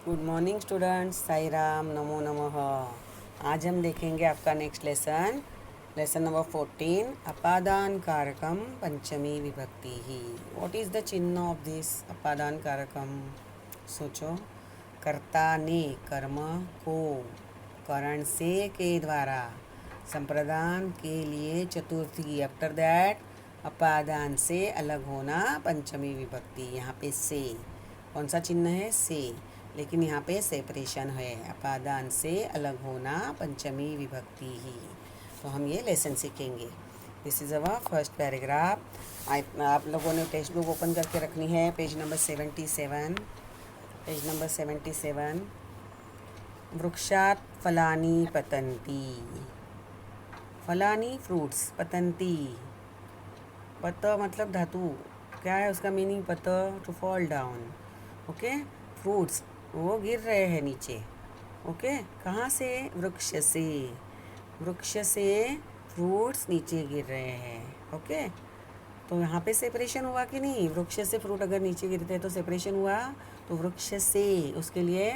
Good morning students, Sai Ram, नमो नमः। आज हम देखेंगे आपका नेक्स्ट लेसन नंबर 14, अपादान कारकम पंचमी विभक्ति ही। व्हाट इज़ द चिन्ह ऑफ दिस अपादान कारकम? सोचो। कर्ता ने कर्म को करण से के द्वारा संप्रदान के लिए चतुर्थी, आफ्टर दैट अपादान से अलग होना पंचमी विभक्ति। यहाँ पे से कौन सा चिन्ह है? से, लेकिन यहाँ पे सेपरेशन है, अपादान से अलग होना पंचमी विभक्ति ही। तो हम ये लेसन सीखेंगे। This is our first paragraph. आप लोगों ने टेक्स्ट बुक ओपन करके रखनी है, पेज नंबर 77। Page number 77। वृक्षात् फलानि पतन्ति। फलानि फ्रूट्स, पतन्ति, पत मतलब धातु, क्या है उसका मीनिंग? पत, to fall down. Okay, fruits वो गिर रहे हैं नीचे। ओके, कहाँ से? वृक्ष से। वृक्ष से फ्रूट्स नीचे गिर रहे हैं। ओके, तो यहाँ पे सेपरेशन हुआ कि नहीं? वृक्ष से फ्रूट अगर नीचे गिरते हैं तो सेपरेशन हुआ। तो वृक्ष से, उसके लिए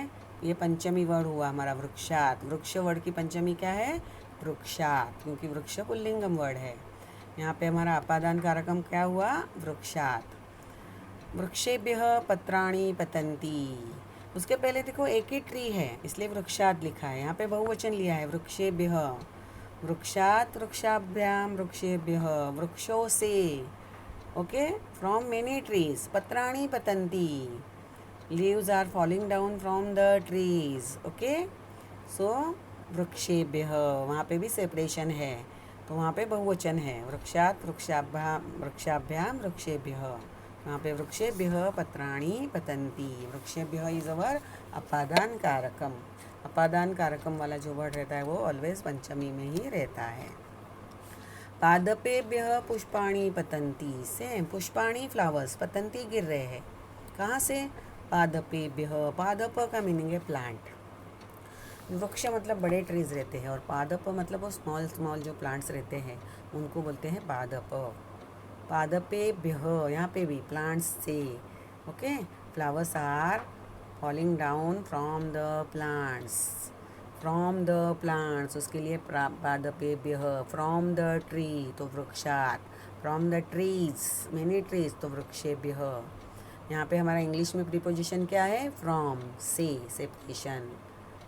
ये पंचमी वर्ड हुआ हमारा, वृक्षात। वृक्ष वर्ड की पंचमी क्या है? वृक्षात, क्योंकि वृक्ष पुल्लिंगम वर्ड है। यहाँ पे हमारा अपादान कारकम क्या हुआ? वृक्षात। वृक्षेभ्यः पत्राणि पतन्ति। उसके पहले देखो एक ही ट्री है, इसलिए वृक्षात लिखा है। यहाँ पे बहुवचन लिया है, वृक्षेभ्यः। वृक्षात, वृक्षाभ्याम, वृक्षेभ्यः, वृक्षों से। Okay, from many trees. पत्राणि पतन्ति, leaves are falling down from the trees. Okay, so वृक्षेभ्यः, वहाँ पे भी सेपरेशन है, तो वहाँ पे बहुवचन है। वृक्षात, वृक्षाभ्याम, वृक्षाभ्याम, वृक्षेभ्यः। यहाँ पे वृक्षेभ्यः पत्राणि पतन्ति। वृक्षेभ्यः इज अवर अपादान कारकम। अपादान कारकम वाला जो वर्ड रहता है वो ऑलवेज पंचमी में ही रहता है। पादपेभ्यः पुष्पाणि पतन्ति। सेम, पुष्पाणि फ्लावर्स, पतन्ति गिर रहे हैं। कहाँ से? पादपेभ्यः। पादप का मीनिंग है प्लांट। वृक्ष मतलब बड़े ट्रीज रहते हैं, और पादप मतलब वो स्मॉल स्मॉल जो प्लांट्स रहते हैं उनको बोलते हैं पादप। पादपेभ्यः, यहाँ पे भी प्लांट्स से। Okay, flowers are falling down from the plants. From the plants, उसके लिए पादपेभ्यः। फ्रॉम द ट्री तो वृक्षात। From the trees, many trees तो वृक्षेभ्यः। यहाँ पे हमारा इंग्लिश में प्रीपोजिशन क्या है? फ्रॉम, से, सेपरेशन।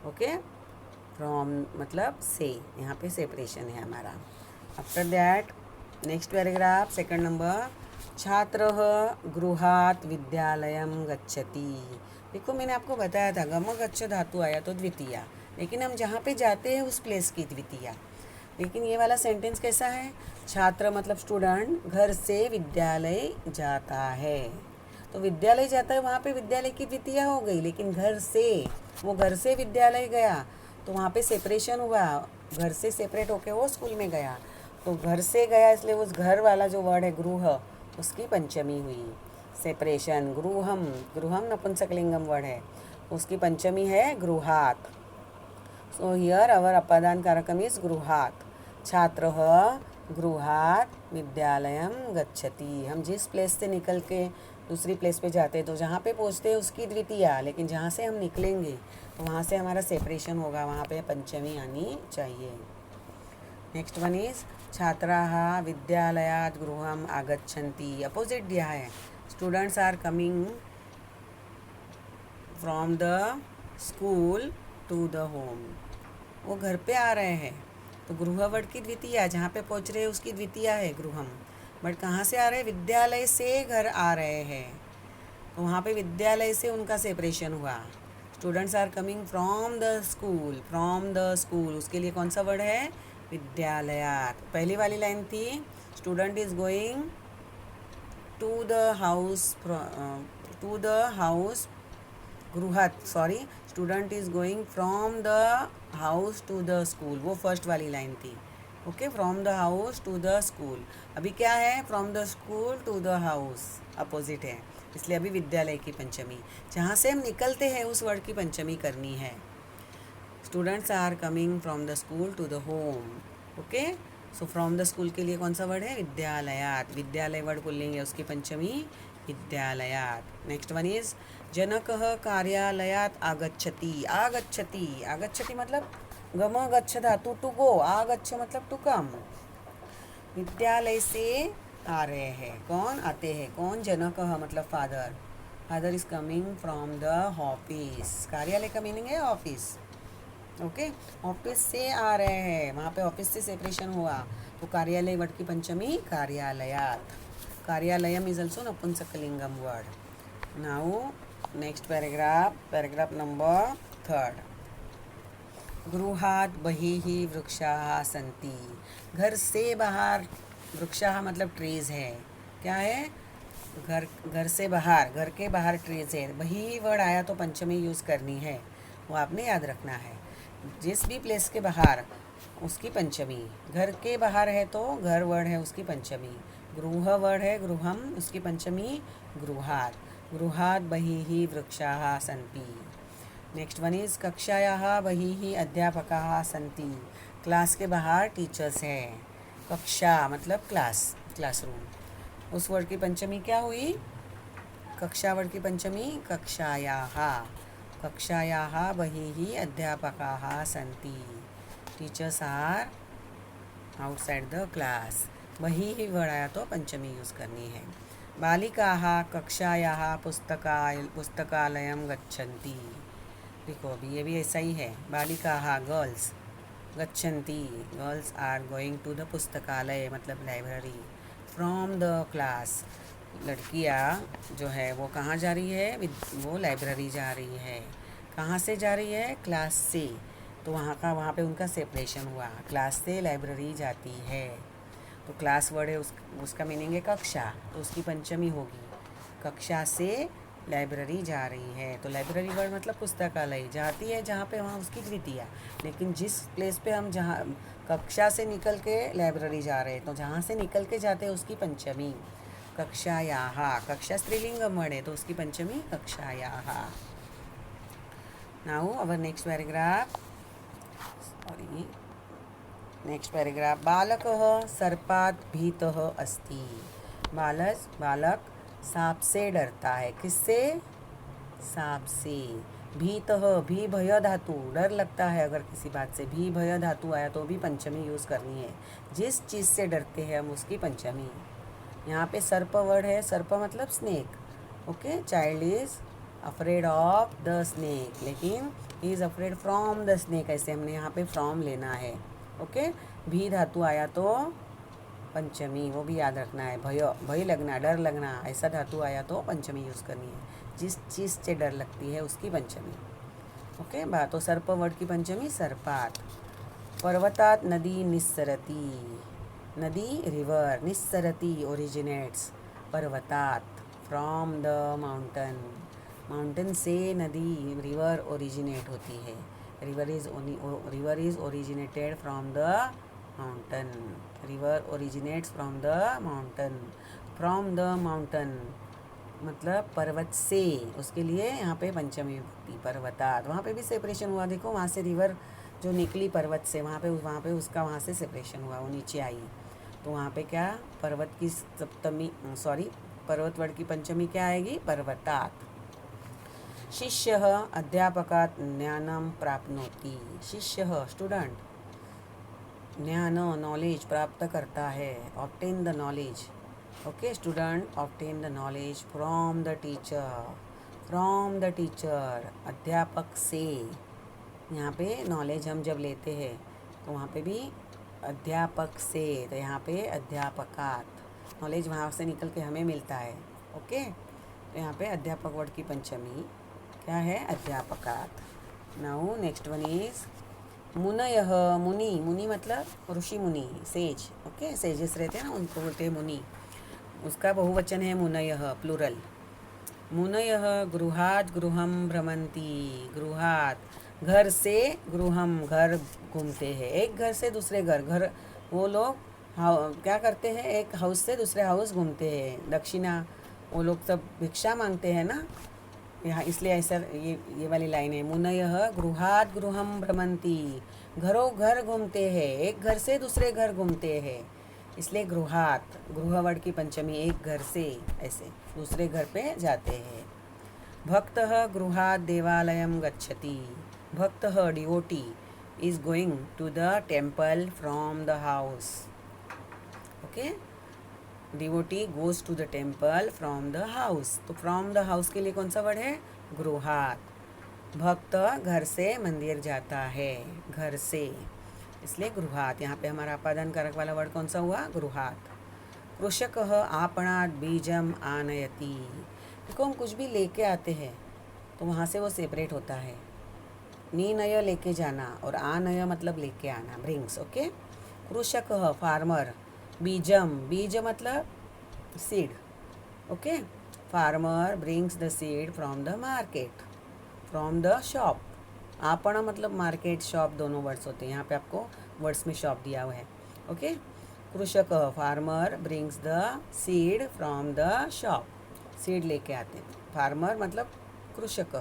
ओके, फ्रॉम मतलब से, यहाँ पे सेपरेशन है हमारा। After that next paragraph, second number. छात्रः गृहात् विद्यालयं गच्छति। देखो, मैंने आपको बताया था गम गच्छ धातु आया तो द्वितीया, लेकिन हम जहाँ पे जाते हैं उस प्लेस की द्वितीया। लेकिन ये वाला सेंटेंस कैसा है? छात्र मतलब स्टूडेंट घर से विद्यालय जाता है, तो विद्यालय जाता है, वहाँ पे विद्यालय की द्वितीया हो गई। लेकिन घर से, वो घर से विद्यालय गया तो वहाँ पे सेपरेशन हुआ, घर से सेपरेट होके वो स्कूल में गया। तो घर से गया, इसलिए उस घर वाला जो वर्ड है गृह, उसकी पंचमी हुई, सेपरेशन। गृहम, गृहम नपुंसकलिंगम वर्ड है, उसकी पंचमी है गृहात। सो हियर अवर अपादान कारकम इज गृहात। छात्रः गृहात विद्यालयम गच्छति। हम जिस प्लेस से निकल के दूसरी प्लेस पे जाते हैं तो जहाँ पे पहुँचते हैं उसकी द्वितीया, लेकिन जहाँ से हम निकलेंगे तो वहाँ से हमारा सेपरेशन होगा, वहाँ पे पंचमी आनी चाहिए। नेक्स्ट वन इज छात्राः विद्यालयात् गृहम् आगच्छन्ति। अपोजिट दिया है, students are coming from the school to the home. वो घर पे आ रहे हैं, तो गृह वर्ड की द्वितीया, जहाँ पे पहुँच रहे हैं उसकी द्वितीया है गृहम। बट कहाँ से आ रहे हैं? विद्यालय से घर आ रहे हैं, तो वहाँ पे विद्यालय से उनका सेपरेशन हुआ। Students are coming from the school, from the school, उसके लिए कौन सा वर्ड है? विद्यालयात। पहली वाली लाइन थी student is going to the house, to the house गृहात, sorry, student is going from the house to the school, वो फर्स्ट वाली लाइन थी। Okay, from the house to the school. अभी क्या है? From the school to the house, opposite है, इसलिए अभी विद्यालय की पंचमी। जहाँ से हम निकलते हैं उस वर्ड की पंचमी करनी है। Students are coming from the school to the home. Okay, so from the school के लिए कौन सा वर्ड है? विद्यालयात। विद्यालय वर्ड पुल्लिंग है, उसकी पंचमी विद्यालयात। नेक्स्ट वन इज जनकः कार्यालयात् आगच्छति। आगच्छति, आगच्छति मतलब गम गच्छ धातु टू गो, आगच्छ मतलब टू कम। विद्यालय से आ रहे हैं, कौन आते हैं, कौन, जनकः मतलब father. Father is coming from the office. कार्यालय का मीनिंग है ऑफिस, ओके। ऑफिस से आ रहे हैं, वहाँ पे ऑफिस से सेपरेशन हुआ, तो कार्यालय वर्ड की पंचमी कार्यालयात। कार्यालयम इज ऑल्सो नपुंसकलिंगम word. Now next paragraph, paragraph number 3। गृहात् बहिः वृक्षाः सन्ति। घर से बाहर, वृक्षाः मतलब ट्रीज है, क्या है, घर से बाहर, घर के बाहर ट्रीज है। बहिः वर्ड आया तो पंचमी यूज़ करनी है, वो आपने याद रखना है। जिस भी प्लेस के बाहर उसकी पंचमी। घर के बाहर है तो घर वर्ड है उसकी पंचमी। गृह वर्ड है गृहम, उसकी पंचमी गृहात्। गृहात् बहिः वृक्षाः सन्ति। नेक्स्ट वन इज कक्षायाः बहिः अध्यापकाः सन्ति। क्लास के बाहर टीचर्स हैं। कक्षा मतलब क्लास, क्लासरूम। उस वर्ड की पंचमी क्या हुई, कक्षा वर्ड की पंचमी कक्षायाः। कक्षायाः बहिः अध्यापकाः सन्ति। Teachers are outside the class. बहिः वर्ड आया तो पंचमी यूज़ करनी है। बालिकाः कक्षायाः पुस्तकालयं गच्छन्ति। देखो अभी ये भी ऐसा ही है। बालिकाः गर्ल्स, गच्छन्ति girls are going to the पुस्तकालय मतलब लाइब्रेरी। फ्रॉम द क्लास, लड़कियाँ जो है वो कहाँ जा रही है, वो लाइब्रेरी जा रही है। कहाँ से जा रही है, क्लास से, तो वहाँ पे उनका सेपरेशन हुआ, क्लास से लाइब्रेरी जाती है। तो क्लास वर्ड है उसका मीनिंग है कक्षा, तो उसकी पंचमी होगी। कक्षा से लाइब्रेरी जा रही है, तो लाइब्रेरी वर्ड मतलब पुस्तकालय, जाती है जहाँ पे वहाँ उसकी द्वितीया। लेकिन जिस प्लेस पे हम जहाँ कक्षा से निकल के लाइब्रेरी जा रहे हैं, तो जहाँ से निकल के जाते हैं उसकी पंचमी कक्षायाः। कक्षा स्त्रीलिंगम वर्ड है तो उसकी पंचमी कक्षायाः। Now our next paragraph, next paragraph. बालकः सर्पात् भीतः अस्ति। बालक सांप से डरता है। किससे, सांप से। भीतः, भी भय धातु, डर लगता है अगर किसी बात से, भी भय धातु आया तो भी पंचमी यूज़ करनी है। जिस चीज़ से डरते हैं हम उसकी पंचमी। यहाँ पे सर्प वर्ड है, सर्प मतलब snake, okay. Child is afraid of the snake, लेकिन he is afraid from the snake, ऐसे हमने यहाँ पे फ्रॉम लेना है, ओके। भी धातु आया तो पंचमी, वो भी याद रखना है। भय लगना, डर लगना, ऐसा धातु आया तो पंचमी यूज़ करनी है। जिस चीज़ से डर लगती है उसकी पंचमी, ओके। तो सर्प वर्ड की पंचमी सर्पात्। पर्वतात् नदी निस्सरति। नदी रिवर, निस्सरति ओरिजिनेट्स पर्वतात् फ्रॉम द माउंटेन। माउंटेन से नदी रिवर ओरिजिनेट होती है। River is originated from the mountain. River originates from the mountain. From the mountain मतलब पर्वत से, उसके लिए यहाँ पे पंचमी विभक्ति पर्वतात्। वहाँ पे भी सेपरेशन हुआ, देखो वहाँ से रिवर जो निकली पर्वत से, वहाँ पे उसका वहाँ से सेपरेशन हुआ, वो नीचे आई। तो वहाँ पे क्या, पर्वत की सप्तमी, पर्वत वर्ड की पंचमी क्या आएगी, पर्वतात्। शिष्यः अध्यापकात् ज्ञानं प्राप्नोति। शिष्यः स्टूडेंट, ज्ञान नॉलेज प्राप्त करता है, obtain the knowledge, okay. Student obtain the knowledge from the teacher. From the teacher अध्यापक से। यहाँ पे नॉलेज हम जब लेते हैं तो वहाँ पे भी अध्यापक से, तो यहाँ पे अध्यापकात्। नॉलेज वहाँ से निकल के हमें मिलता है, ओके। तो यहाँ पे अध्यापक वर्ड की पंचमी क्या है, अध्यापकात्। नाउ नेक्स्ट वन इज मुनयः। मुनि, मुनि मतलब ऋषि मुनि, सेज, ओके। सेजेस रहते हैं ना, उनको बोलते हैं मुनि। उसका बहुवचन है मुनयः, प्लूरल। मुनयः गृहात् गृहं भ्रमन्ति। गृहात् घर से, गृहम घर घूमते हैं, एक घर से दूसरे घर। वो लोग क्या करते हैं, एक हाउस से दूसरे हाउस घूमते हैं। दक्षिणा, वो लोग सब भिक्षा मांगते हैं ना यहाँ, इसलिए ऐसा ये वाली लाइन है। मुनयः गृहात् गृहं भ्रमन्ति। घरों घर घूमते हैं, एक घर से दूसरे घर घूमते हैं, इसलिए गृहात्। गृह वर्ड की पंचमी एक घर से, ऐसे दूसरे घर पे जाते हैं। भक्तः गृहात् देवालयं गच्छति. भक्तः devotee is going to the temple from the house. Okay, devotee goes to the temple from the house. तो फ्रॉम द हाउस के लिए कौन सा वर्ड है? गृहात. भक्त घर से मंदिर जाता है, घर से, इसलिए गृहात. यहाँ पे हमारा अपादान कारक वाला वर्ड कौन सा हुआ? गृहात. कृषकः आपणात् बीजम आनयति. देखो हम कुछ भी लेके आते हैं तो वहाँ से वो सेपरेट होता है. नीनय लेके जाना और आनय मतलब लेके आना, ब्रिंग्स. ओके. कृषकः फार्मर. बीजम, बीज मतलब seed. Okay. Farmer brings the seed from the market, from the shop. आपण मतलब मार्केट, शॉप दोनों वर्ड्स होते हैं. यहाँ पे आपको वर्ड्स में शॉप दिया हुआ है. ओके. कृषक farmer brings the seed from the shop. Seed लेके आते हैं. फार्मर मतलब कृषक.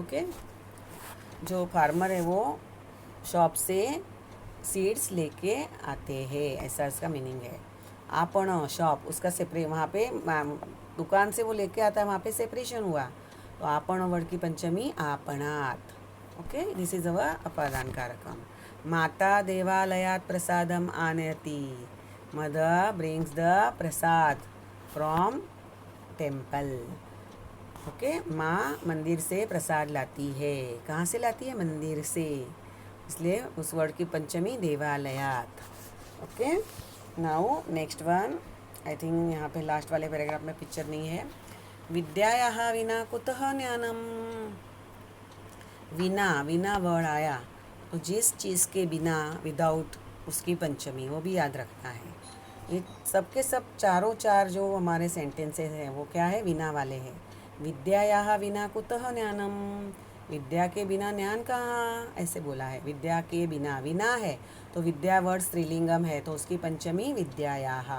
ओके. जो फार्मर है वो शॉप से सीड्स लेके आते हैं, ऐसा इसका मीनिंग है. आपण शॉप, उसका सेपरेट, वहाँ पे दुकान से वो लेके आता है, वहाँ पे सेपरेशन हुआ. तो आपण वर्ड की पंचमी आपणात. ओके. दिस इज अवर अपादान कारकम. माता देवालयात प्रसादम आनयति. Mother brings the prasad from temple. Okay. माँ मंदिर से प्रसाद लाती है. कहाँ से लाती है? मंदिर से, इसलिए उस वर्ड की पंचमी देवालयात. Okay. Now next one. I think यहाँ पे लास्ट वाले पैराग्राफ में पिक्चर नहीं है. विद्यायाः विना कुतः ज्ञानम. विना, विना वर्ड आया तो जिस चीज़ के बिना, विदाउट, उसकी पंचमी, वो भी याद रखना है. ये सबके सब चारों चार जो हमारे सेंटेंसेस हैं वो क्या है? विना वाले हैं. विद्यायाः विना कुतः ज्ञानम. विद्या के बिना ज्ञान कहाँ, ऐसे बोला है. विद्या के बिना, विना है तो विद्या वर्ड स्त्रीलिंगम है तो उसकी पंचमी विद्यायाः.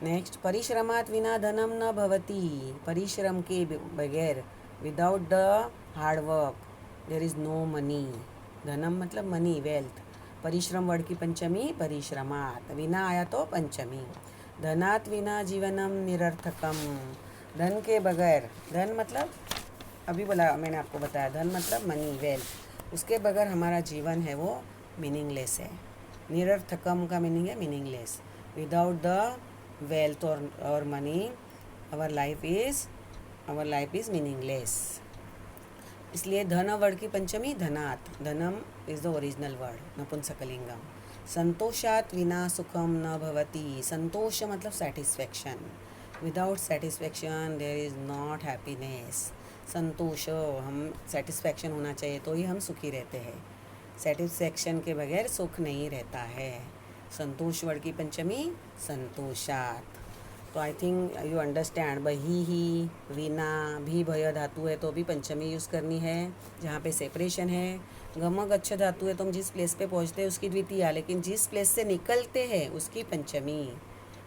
नेक्स्ट. परिश्रमात् विना धनम न भवति. परिश्रम के बगैर, without the hard work there is no money. धनम मतलब मनी, वेल्थ. परिश्रम वर्ड की पंचमी परिश्रमात्. विना आया तो पंचमी. धनात् विना जीवनम निरर्थकम. धन के बगैर, धन मतलब अभी बोला, मैंने आपको बताया, धन मतलब मनी, वेल्थ. उसके बगैर हमारा जीवन है वो मीनिंगलेस है. निरर्थकम का मीनिंग है मीनिंगलेस. विदाउट द वेल्थ और money our life is meaningless. इसलिए धन वर्ड की पंचमी धनात्. धनम इज द ओरिजिनल वर्ड, नपुंसकलिंगम. संतोषात् विना सुखम न भवति. संतोष मतलब satisfaction. Without satisfaction there is not happiness. संतोष, हम सेटिस्फैक्शन होना चाहिए तो ही हम सुखी रहते हैं. सेटिस्फैक्शन के बगैर सुख नहीं रहता है. संतोष वर्ड की पंचमी संतोषात. तो आई थिंक यू अंडरस्टैंड. बही ही, विना, भी भय धातु है तो भी पंचमी यूज़ करनी है जहाँ पे सेपरेशन है. गम गच्छ धातु है तो हम जिस प्लेस पे पहुँचते हैं उसकी द्वितीया, लेकिन जिस प्लेस से निकलते हैं उसकी पंचमी,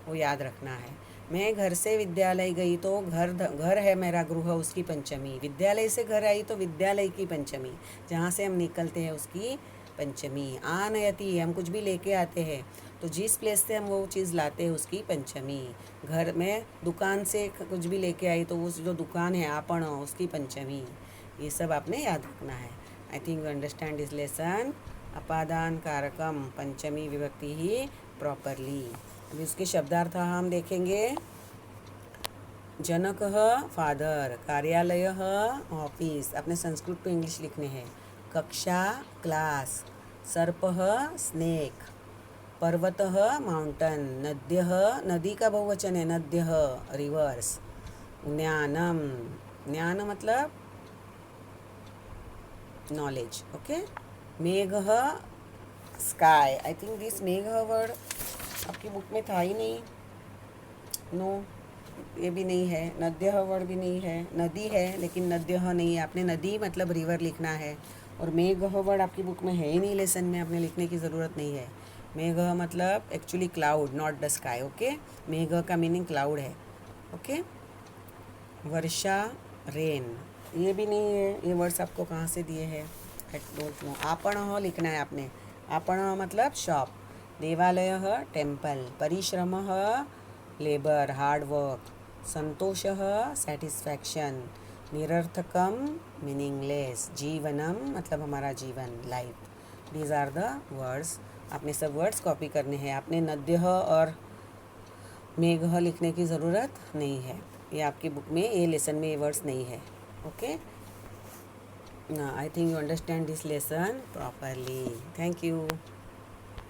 वो याद रखना है. मैं घर से विद्यालय गई तो घर है मेरा गृह, उसकी पंचमी. विद्यालय से घर आई तो विद्यालय की पंचमी. जहाँ से हम निकलते हैं उसकी पंचमी. आनयति, हम कुछ भी लेके आते हैं तो जिस प्लेस से हम वो चीज़ लाते हैं उसकी पंचमी. घर में दुकान से कुछ भी लेके आई तो उस जो दुकान है आपण, उसकी पंचमी. ये सब आपने याद रखना है. I think you understand this lesson. अपादान कारकम पंचमी विभक्ति ही प्रॉपरली. अभी उसके शब्दार्थ हम देखेंगे. जनकः फादर. कार्यालयः ऑफिस. अपने संस्कृत पे इंग्लिश लिखने हैं. कक्षा क्लास. सर्पः स्नेक. पर्वतः माउंटेन. नद्यः, नदी का बहुवचन है नद्यः, रिवर्स. ज्ञानम, ज्ञान मतलब नॉलेज. ओके. मेघः स्काई. आई थिंक दिस मेघः वर्ड आपकी बुक में था ही नहीं. नो, ये भी नहीं है. नद्यः वर्ड भी नहीं है. नदी है लेकिन नद्यः नहीं है. आपने नदी मतलब रिवर लिखना है. और मेघः वर्ड आपकी बुक में है ही नहीं. लेसन में आपने लिखने की ज़रूरत नहीं है. मेघः मतलब actually cloud, not the sky. Okay. मेघ का मीनिंग क्लाउड है. ओके. वर्षा रेन, ये भी नहीं है. ये वर्ड्स आपको कहाँ से दिए हैं? I don't know. आपणः लिखना है आपने. आपणः मतलब शॉप. देवालयः टेम्पल. परिश्रमः लेबर, हार्ड वर्क. संतोषः सेटिस्फैक्शन. निरर्थकम मीनिंगलेस, जीवनम मतलब हमारा जीवन, life. These are the words. आपने सब वर्ड्स कॉपी करने हैं। आपने नद्यः और मेघः लिखने की ज़रूरत नहीं है, ये आपकी बुक में, ये लेसन में ये वर्ड्स नहीं है। Okay, I think you understand this lesson properly. Thank you.